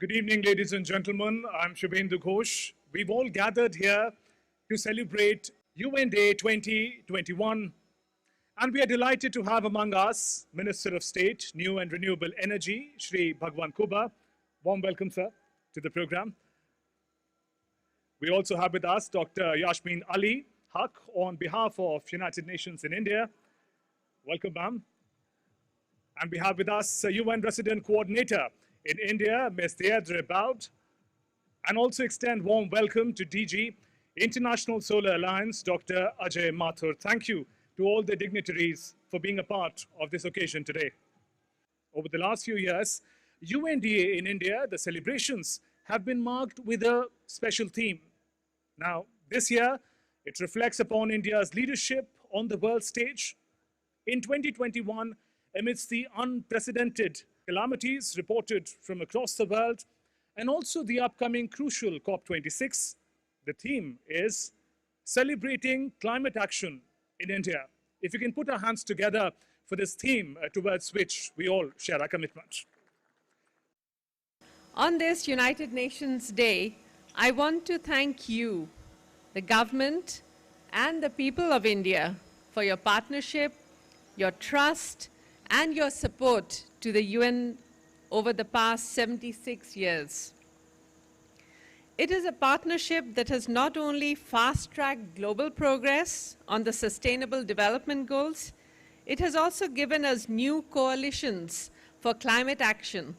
Good evening, ladies and gentlemen. I'm Shubhendu Ghosh. We've all gathered here to celebrate UN Day 2021, and we are delighted to have among us Minister of State, New and Renewable Energy, Shri Bhagwan Kuba. Warm welcome, sir, to the program. We also have with us Dr. Yasmin Ali Haq on behalf of United Nations in India. Welcome, ma'am. And we have with us UN Resident Coordinator in India, Ms. Deirdre Baud, and also extend warm welcome to DG, International Solar Alliance, Dr. Ajay Mathur. Thank you to all the dignitaries for being a part of this occasion today. Over the last few years, UNDA in India, the celebrations have been marked with a special theme. Now, this year, it reflects upon India's leadership on the world stage. In 2021, amidst the unprecedented calamities reported from across the world, and also the upcoming crucial COP26, the theme is celebrating climate action in India. If you can put our hands together for this theme towards which we all share our commitment. On this United Nations Day, I want to thank you, the government and the people of India, for your partnership, your trust, and your support to the UN over the past 76 years. It is a partnership that has not only fast-tracked global progress on the Sustainable Development Goals, it has also given us new coalitions for climate action,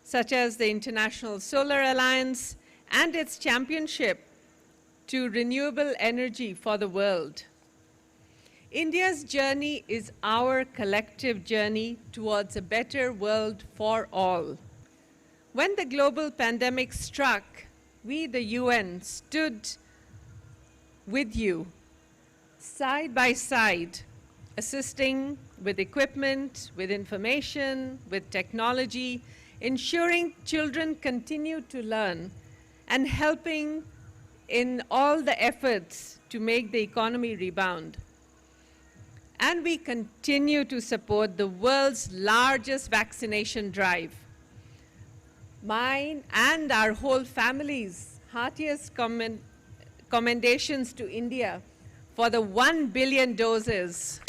such as the International Solar Alliance and its championship to renewable energy for the world. India's journey is our collective journey towards a better world for all. When the global pandemic struck, we, the UN, stood with you, side by side, assisting with equipment, with information, with technology, ensuring children continue to learn, and helping in all the efforts to make the economy rebound. And we continue to support the world's largest vaccination drive. Mine and our whole family's heartiest commendations to India for the 1 billion doses.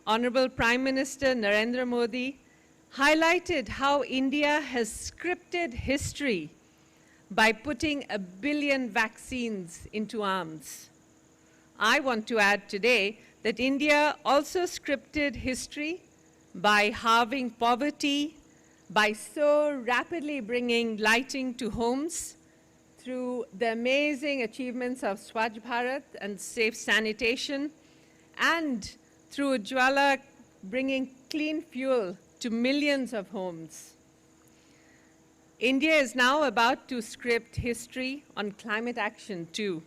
Honorable Prime Minister Narendra Modi highlighted how India has scripted history by putting 1 billion vaccines into arms. I want to add today that India also scripted history by halving poverty, by so rapidly bringing lighting to homes through the amazing achievements of Swachh Bharat and safe sanitation, and through Ujjwala bringing clean fuel to millions of homes. India is now about to script history on climate action too.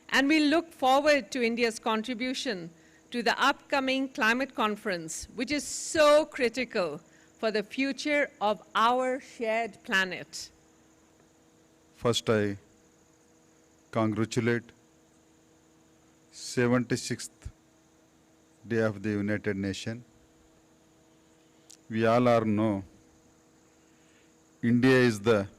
And we look forward to India's contribution to the upcoming climate conference, which is so critical for the future of our shared planet. First, I congratulate 76th Day of the United Nations. We all know India is the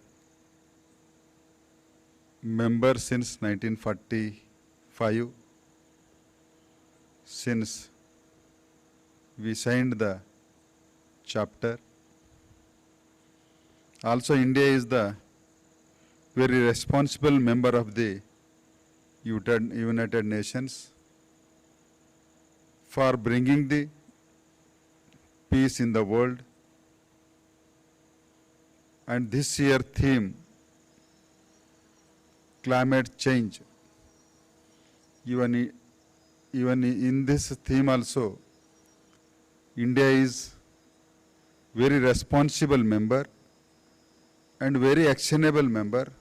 member since 1945, since we signed the chapter. Also, India is the very responsible member of the United Nations for bringing the peace in the world. And this year theme, climate change. Even in this theme also, India is very responsible member and very actionable member,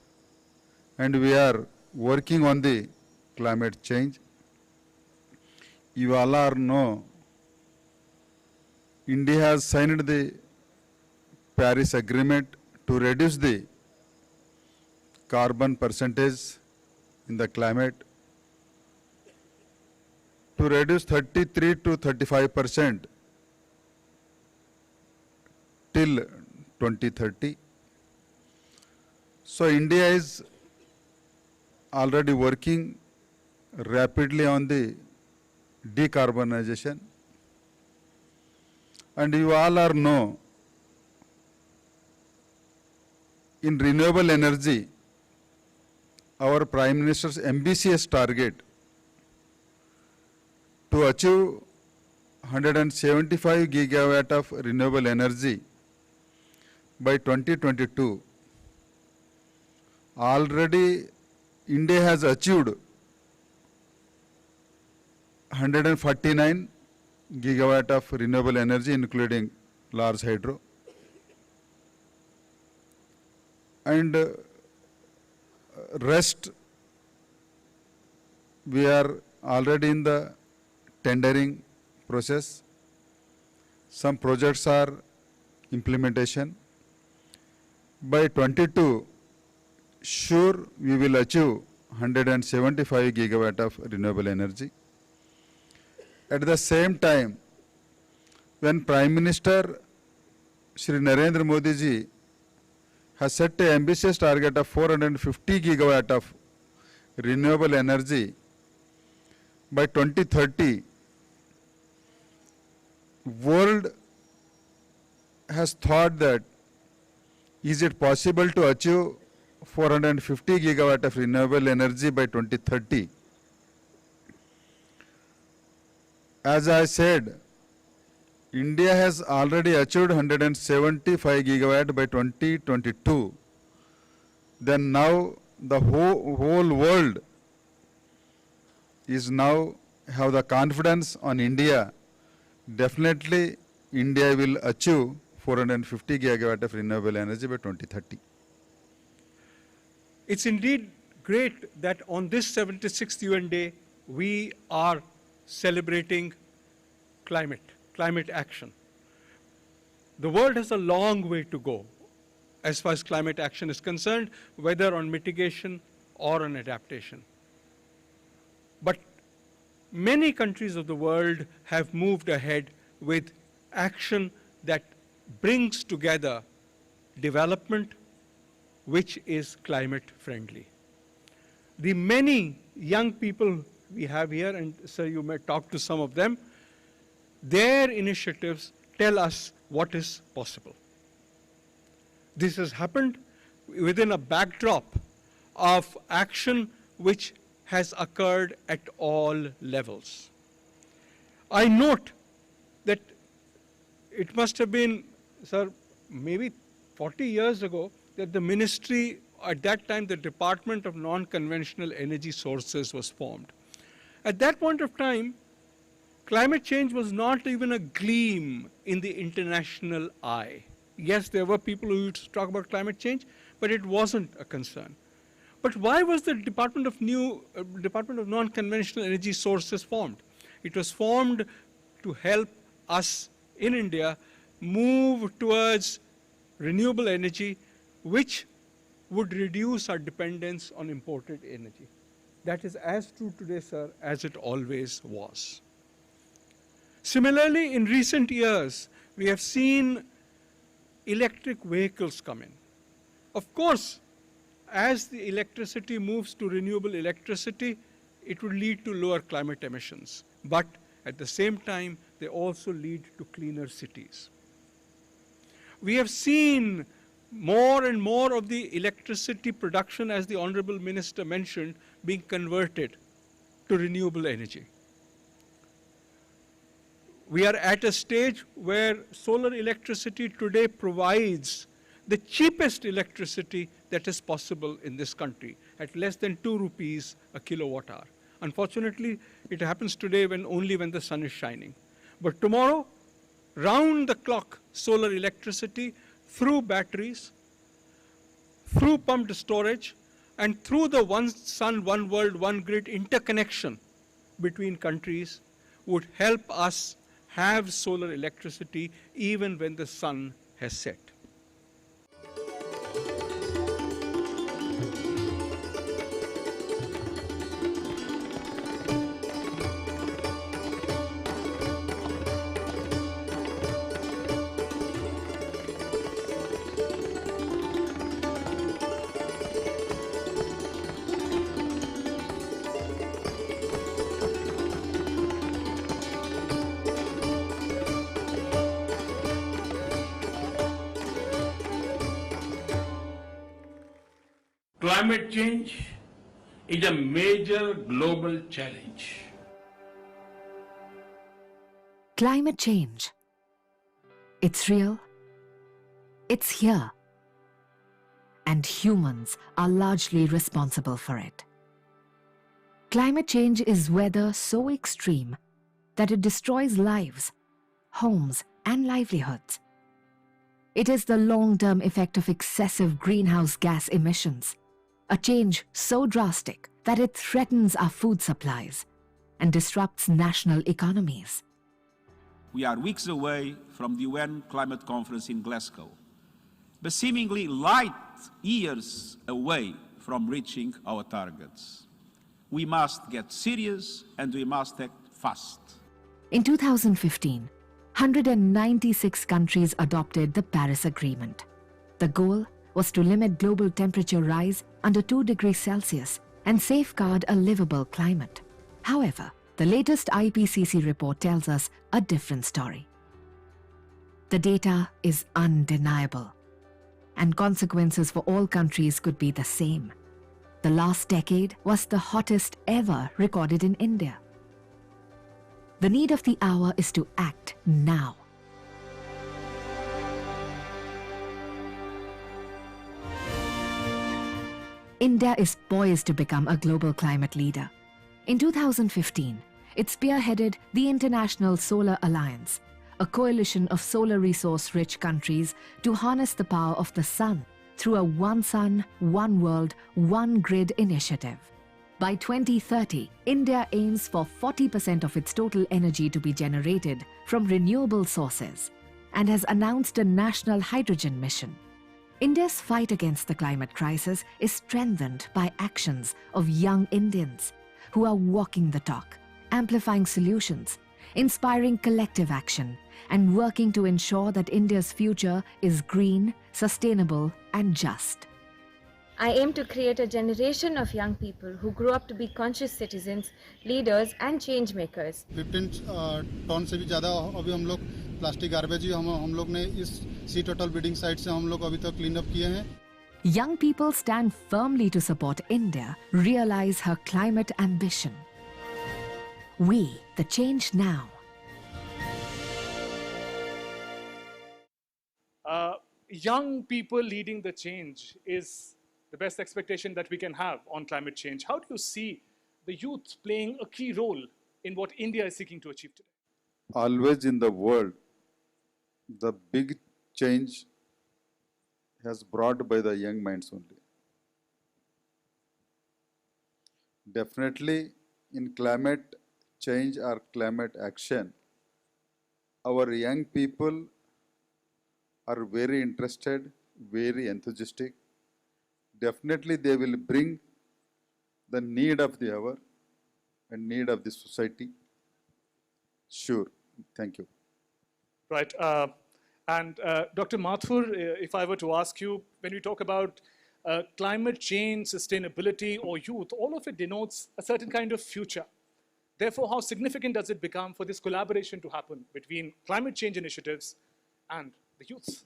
and we are working on the climate change. You all know India has signed the Paris Agreement to reduce the carbon percentage in the climate to reduce 33 to 35% till 2030. So India is already working rapidly on the decarbonization. And you all are know, in renewable energy, our Prime Minister's ambitious target to achieve 175 gigawatt of renewable energy by 2022. Already India has achieved 149 gigawatt of renewable energy, including large hydro. And rest, we are already in the tendering process. Some projects are implementation. By 22, sure we will achieve 175 gigawatt of renewable energy. At the same time, when Prime Minister Shri Narendra Modi ji has set an ambitious target of 450 gigawatt of renewable energy by 2030, world has thought that is it possible to achieve 450 gigawatt of renewable energy by 2030? As I said, India has already achieved 175 gigawatt by 2022. Then now the whole world is now have the confidence on India. Definitely India will achieve 450 gigawatt of renewable energy by 2030. It's indeed great that on this 76th UN Day, we are celebrating climate action. The world has a long way to go as far as climate action is concerned, whether on mitigation or on adaptation. But many countries of the world have moved ahead with action that brings together development which is climate friendly. The many young people we have here, and sir, you may talk to some of them, their initiatives tell us what is possible. This has happened within a backdrop of action which has occurred at all levels. I note that it must have been, sir, maybe 40 years ago that the ministry, at that time the Department of Non-Conventional Energy Sources was formed. At that point of time, climate change was not even a gleam in the international eye. Yes, there were people who used to talk about climate change, but it wasn't a concern. But why was the Department of Non-Conventional Energy Sources formed? It was formed to help us in India move towards renewable energy, which would reduce our dependence on imported energy. That is as true today, sir, as it always was. Similarly, in recent years, we have seen electric vehicles come in. Of course, as the electricity moves to renewable electricity, it will lead to lower climate emissions. But at the same time, they also lead to cleaner cities. We have seen more and more of the electricity production, as the Honorable Minister mentioned, being converted to renewable energy. We are at a stage where solar electricity today provides the cheapest electricity that is possible in this country, at less than 2 rupees a kilowatt hour. Unfortunately, it happens today only when the sun is shining. But tomorrow, round the clock solar electricity through batteries, through pumped storage, and through the one sun, one world, one grid interconnection between countries would help us have solar electricity even when the sun has set. Climate change is a major global challenge. Climate change. It's real. It's here. And humans are largely responsible for it. Climate change is weather so extreme that it destroys lives, homes, and livelihoods. It is the long-term effect of excessive greenhouse gas emissions, a change so drastic that it threatens our food supplies and disrupts national economies. We are weeks away from the UN Climate Conference in Glasgow, but seemingly light years away from reaching our targets. We must get serious and we must act fast. In 2015, 196 countries adopted the Paris Agreement. The goal was to limit global temperature rise under 2 degrees Celsius and safeguard a livable climate. However, the latest IPCC report tells us a different story. The data is undeniable, and consequences for all countries could be the same. The last decade was the hottest ever recorded in India. The need of the hour is to act now. India is poised to become a global climate leader. In 2015, it spearheaded the International Solar Alliance, a coalition of solar resource-rich countries to harness the power of the sun through a One Sun, One World, One Grid initiative. By 2030, India aims for 40% of its total energy to be generated from renewable sources and has announced a national hydrogen mission. India's fight against the climate crisis is strengthened by actions of young Indians who are walking the talk, amplifying solutions, inspiring collective action, and working to ensure that India's future is green, sustainable, and just. I aim to create a generation of young people who grow up to be conscious citizens, leaders, and change makers. 15 ton से भी ज़्यादा अभी हम लोग plastic garbage ही हम लोग ने इस सी टोटल बिल्डिंग साइट से हम लोग अभी तक क्लीन अप किए हैं. Young people stand firmly to support India realize her climate ambition. We, the change now. Young people leading the change is the best expectation that we can have on climate change. How do you see the youth playing a key role in what India is seeking to achieve today? Always in the world, the big change has brought by the young minds only. Definitely in climate change or climate action, our young people are very interested, very enthusiastic. Definitely they will bring the need of the hour and need of the society. Sure. Thank you. Right. Dr. Mathur, if I were to ask you, when we talk about climate change, sustainability, or youth, all of it denotes a certain kind of future. Therefore, how significant does it become for this collaboration to happen between climate change initiatives and the youth?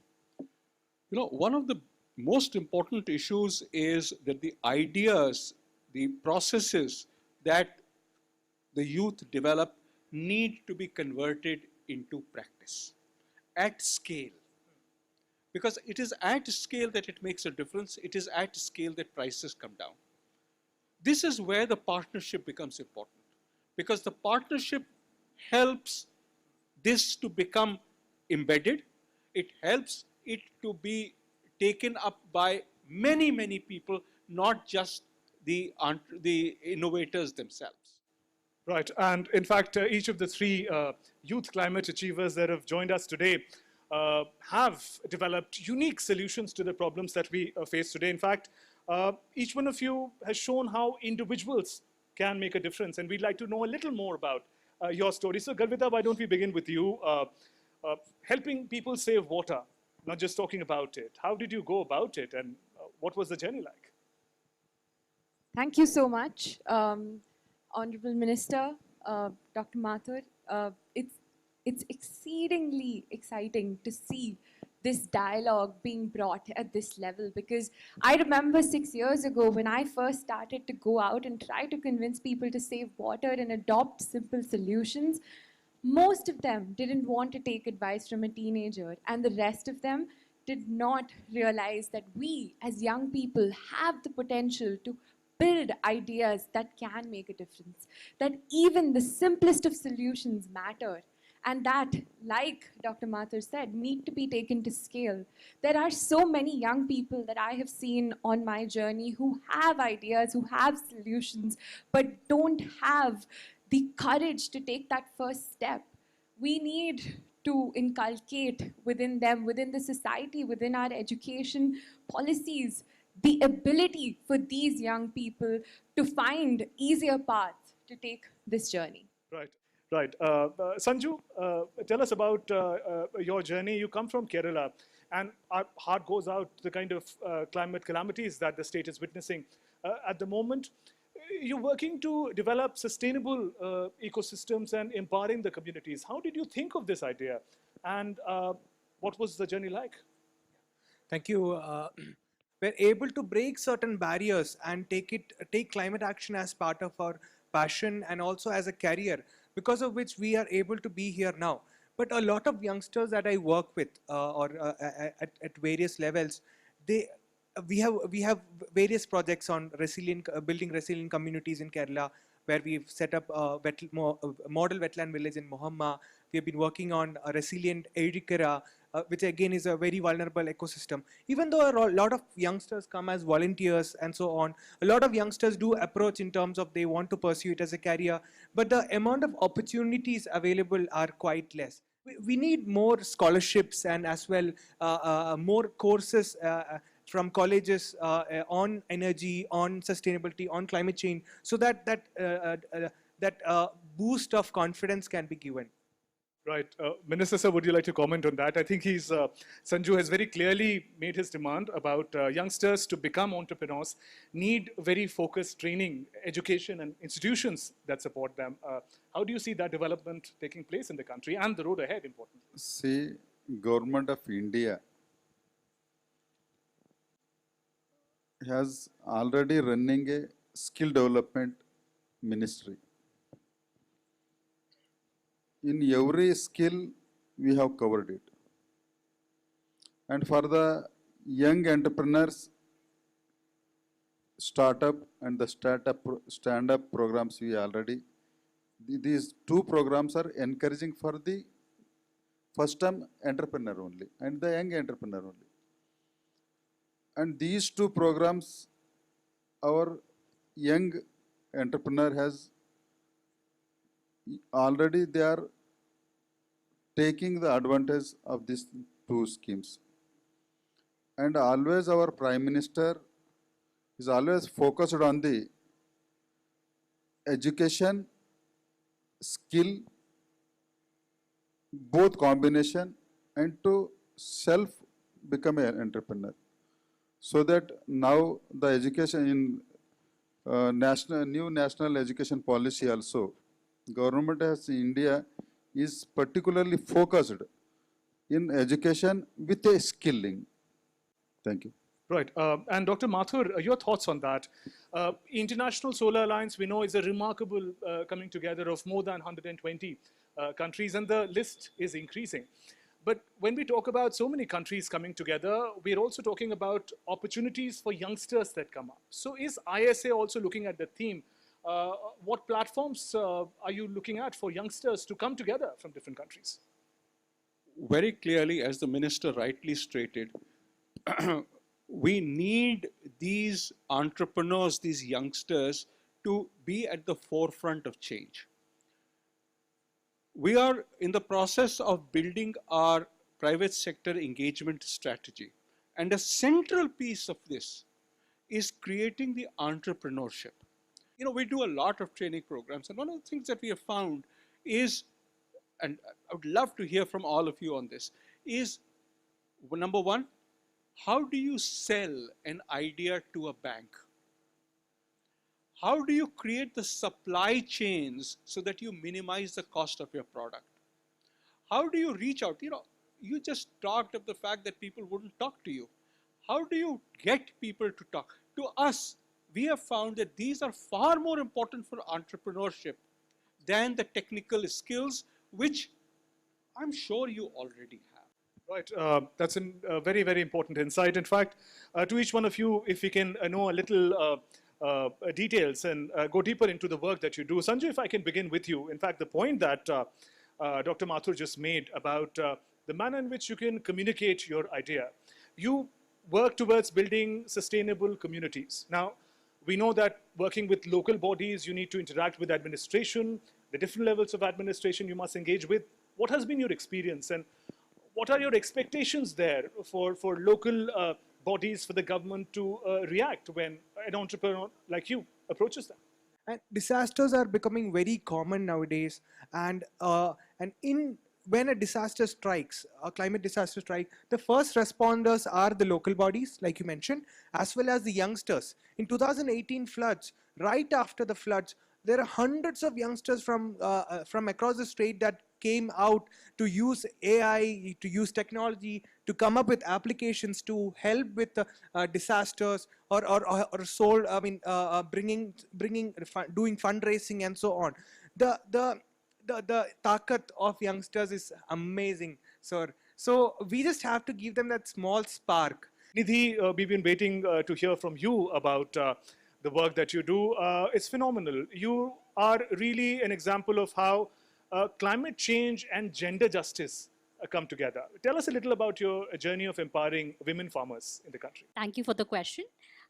You know, one of the most important issues is that the ideas, the processes that the youth develop need to be converted into practice at scale. Because it is at scale that it makes a difference. It is at scale that prices come down. This is where the partnership becomes important, because the partnership helps this to become embedded. It helps it to be taken up by many, many people, not just the innovators themselves. Right, and in fact, each of the three youth climate achievers that have joined us today have developed unique solutions to the problems that we face today. In fact, each one of you has shown how individuals can make a difference, and we'd like to know a little more about your story. So, Garvita, why don't we begin with you? Helping people save water, not just talking about it. How did you go about it, and what was the journey like? Thank you so much, Honorable Minister, Dr. Mathur. It's exceedingly exciting to see this dialogue being brought at this level, because I remember 6 years ago when I first started to go out and try to convince people to save water and adopt simple solutions, most of them didn't want to take advice from a teenager, and the rest of them did not realize that we as young people have the potential to build ideas that can make a difference, that even the simplest of solutions matter, and that, like Dr. Mathur said, need to be taken to scale. There are so many young people that I have seen on my journey who have ideas, who have solutions, but don't have the courage to take that first step. We need to inculcate within them, within the society, within our education policies, the ability for these young people to find easier paths to take this journey. Right, right. Sanju, tell us about your journey. You come from Kerala, and our heart goes out to the kind of climate calamities that the state is witnessing at the moment. You're working to develop sustainable ecosystems and empowering the communities. How did you think of this idea, and what was the journey like? Thank you. We're able to break certain barriers and take climate action as part of our passion and also as a career, because of which we are able to be here now. But a lot of youngsters that I work with at various levels, we have various projects on building resilient communities in Kerala, where we've set up a model wetland village in Mohamma. We have been working on a resilient Erikara, which again is a very vulnerable ecosystem. Even though a lot of youngsters come as volunteers and so on, a lot of youngsters do approach in terms of they want to pursue it as a career, but the amount of opportunities available are quite less. We need more scholarships and as well more courses from colleges on energy, on sustainability, on climate change, so that boost of confidence can be given. Right. Minister sir, would you like to comment on that? I think Sanju has very clearly made his demand about youngsters to become entrepreneurs need very focused training, education and institutions that support them. How do you see that development taking place in the country and the road ahead, importantly? See, Government of India has already running a skill development ministry. In every skill, we have covered it. And for the young entrepreneurs, startup and the stand-up programs, we already, these two programs are encouraging for the first-time entrepreneur only and the young entrepreneur only. And these two programs, our young entrepreneur has already, they are taking the advantage of these two schemes. And always our Prime Minister is always focused on the education, skill, both combination, and to self become an entrepreneur. So that now the education in new national education policy also, government as India is particularly focused in education with a skilling. Thank you. Right. And Dr. Mathur, your thoughts on that? International Solar Alliance, we know, is a remarkable coming together of more than 120 countries, and the list is increasing. But when we talk about so many countries coming together, we're also talking about opportunities for youngsters that come up. So is ISA also looking at the theme? What platforms are you looking at for youngsters to come together from different countries? Very clearly, as the minister rightly stated, we need these entrepreneurs, these youngsters, to be at the forefront of change. We are in the process of building our private sector engagement strategy. And a central piece of this is creating the entrepreneurship. You know, we do a lot of training programs, and one of the things that we have found is, and I would love to hear from all of you on this, is number one, how do you sell an idea to a bank? How do you create the supply chains so that you minimize the cost of your product? How do you reach out? You know, you just talked of the fact that people wouldn't talk to you. How do you get people to talk? To us, we have found that these are far more important for entrepreneurship than the technical skills, which I'm sure you already have. Right, that's a very, very important insight. In fact, to each one of you, if we can know a little details and go deeper into the work that you do. Sanjay, if I can begin with you. In fact, the point that Dr. Mathur just made about the manner in which you can communicate your idea. You work towards building sustainable communities. Now, we know that working with local bodies, you need to interact with administration, the different levels of administration you must engage with. What has been your experience, and what are your expectations there for local bodies, for the government to react when an entrepreneur like you approaches them? And disasters are becoming very common nowadays, and when a disaster strikes, a climate disaster strike, the first responders are the local bodies, like you mentioned, as well as the youngsters. In 2018 floods, right after the floods, there are hundreds of youngsters from across the state that came out to use AI, to use technology, to come up with applications to help with disasters or doing fundraising and so on. The takat of youngsters is amazing, sir. So we just have to give them that small spark. Nidhi, we've been waiting to hear from you about the work that you do. It's phenomenal. You are really an example of how climate change and gender justice come together. Tell us a little about your journey of empowering women farmers in the country. Thank you for the question.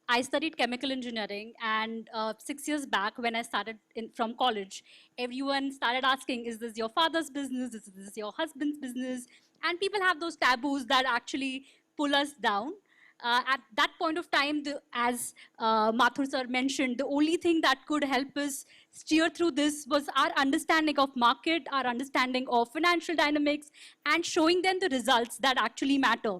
I studied chemical engineering, and 6 years back when I started from college, everyone started asking, is this your father's business? Is this your husband's business? And people have those taboos that actually pull us down. At that point of time, as Mathur sir mentioned, the only thing that could help us steer through this was our understanding of market, our understanding of financial dynamics, and showing them the results that actually matter.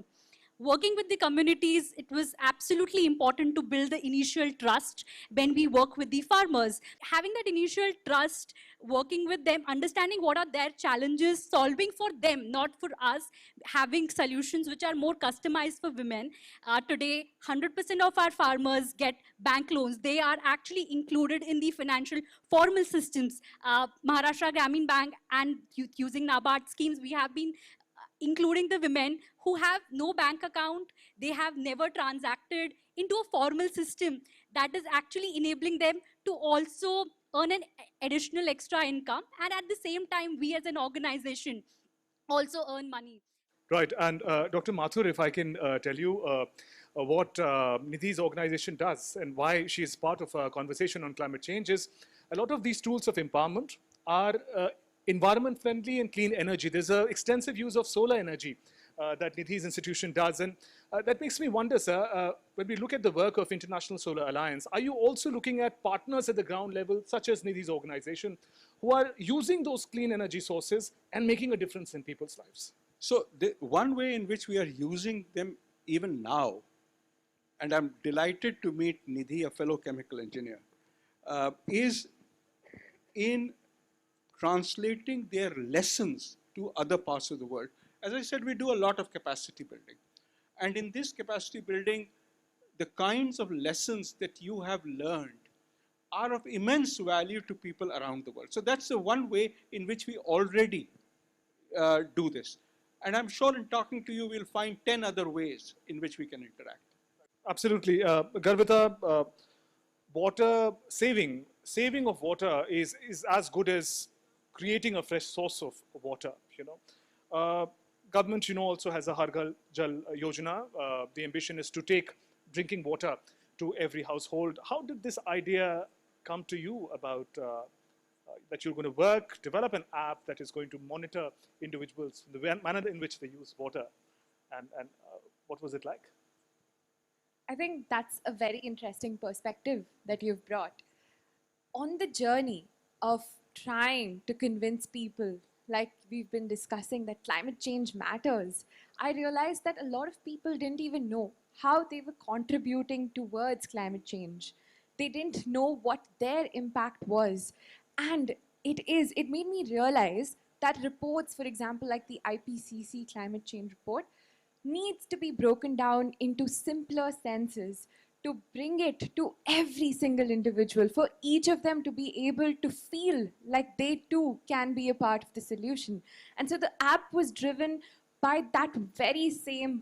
Working with the communities, it was absolutely important to build the initial trust when we work with the farmers. Having that initial trust, working with them, understanding what are their challenges, solving for them, not for us, having solutions which are more customized for women. Today, 100% of our farmers get bank loans. They are actually included in the financial formal systems. Maharashtra Gramin Bank and using NABARD schemes, we have been including the women who have no bank account, they have never transacted into a formal system that is actually enabling them to also earn an additional extra income, and at the same time, we as an organization also earn money. Right, and Dr. Mathur, if I can tell you what Nidhi's organization does and why she is part of a conversation on climate change is, a lot of these tools of empowerment are environment friendly and clean energy. There's an extensive use of solar energy that Nidhi's institution does. And that makes me wonder, sir, when we look at the work of International Solar Alliance, are you also looking at partners at the ground level, such as Nidhi's organization, who are using those clean energy sources and making a difference in people's lives? So one way in which we are using them even now, and I'm delighted to meet Nidhi, a fellow chemical engineer, is in translating their lessons to other parts of the world. As I said, we do a lot of capacity building. And in this capacity building, the kinds of lessons that you have learned are of immense value to people around the world. So that's the one way in which we already do this. And I'm sure in talking to you, we'll find 10 other ways in which we can interact. Absolutely. Garvita, water saving of water is as good as creating a fresh source of water, you know. Government, you know, also has a Har Ghar Jal Yojana. The ambition is to take drinking water to every household. How did this idea come to you about that you're going to develop an app that is going to monitor individuals, the manner in which they use water, and what was it like? I think that's a very interesting perspective that you've brought. On the journey of trying to convince people, like we've been discussing, that climate change matters, I realized that a lot of people didn't even know how they were contributing towards climate change. They didn't know what their impact was. And it made me realize that reports, for example, like the IPCC climate change report, needs to be broken down into simpler senses to bring it to every single individual, for each of them to be able to feel like they too can be a part of the solution. And so the app was driven by that very same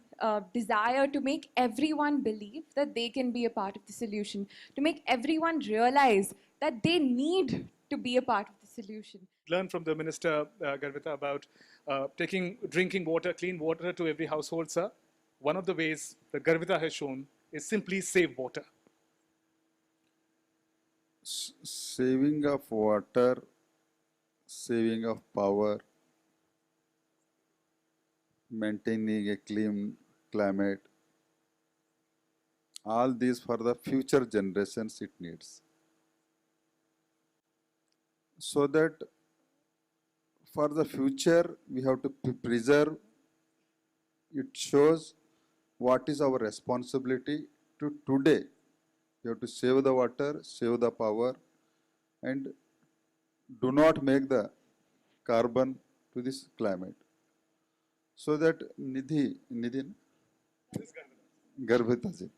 desire to make everyone believe that they can be a part of the solution, to make everyone realize that they need to be a part of the solution. Learn from the Minister, Garvita, about taking drinking water, clean water to every household, sir. One of the ways that Garvita has shown is simply save water. Saving of water, saving of power, maintaining a clean climate, all these for the future generations it needs. So that for the future we have to preserve, it shows what is our responsibility to today. We have to save the water, save the power, and do not make the carbon to this climate. So that Nidhi Garvita ji,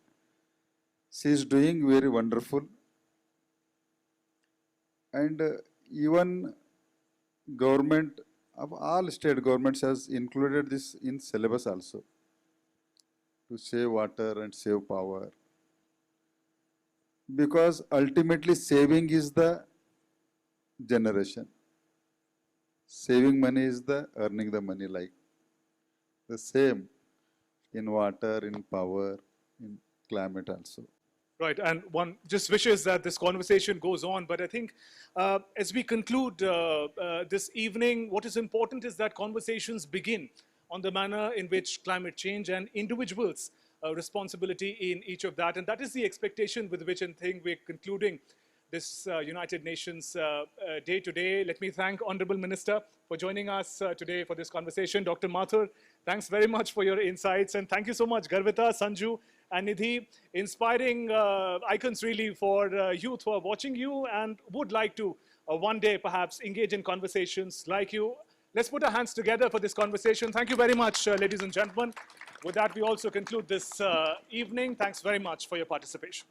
she is doing very wonderful, and even government of all state governments has included this in syllabus also, to save water and save power, because ultimately saving is the generation, saving money is the earning the money, like the same in water, in power, in climate also. Right, and one just wishes that this conversation goes on, but I think as we conclude this evening, what is important is that conversations begin on the manner in which climate change and individuals' responsibility in each of that, and that is the expectation with which I think we're concluding this United Nations Day today. Let me thank Honorable Minister for joining us today for this conversation. Dr. Mathur, thanks very much for your insights, and thank you so much, Garvita, Sanju, and Nidhi, inspiring icons really for youth who are watching you and would like to one day perhaps engage in conversations like you. Let's put our hands together for this conversation. Thank you very much, ladies and gentlemen. With that, we also conclude this evening. Thanks very much for your participation.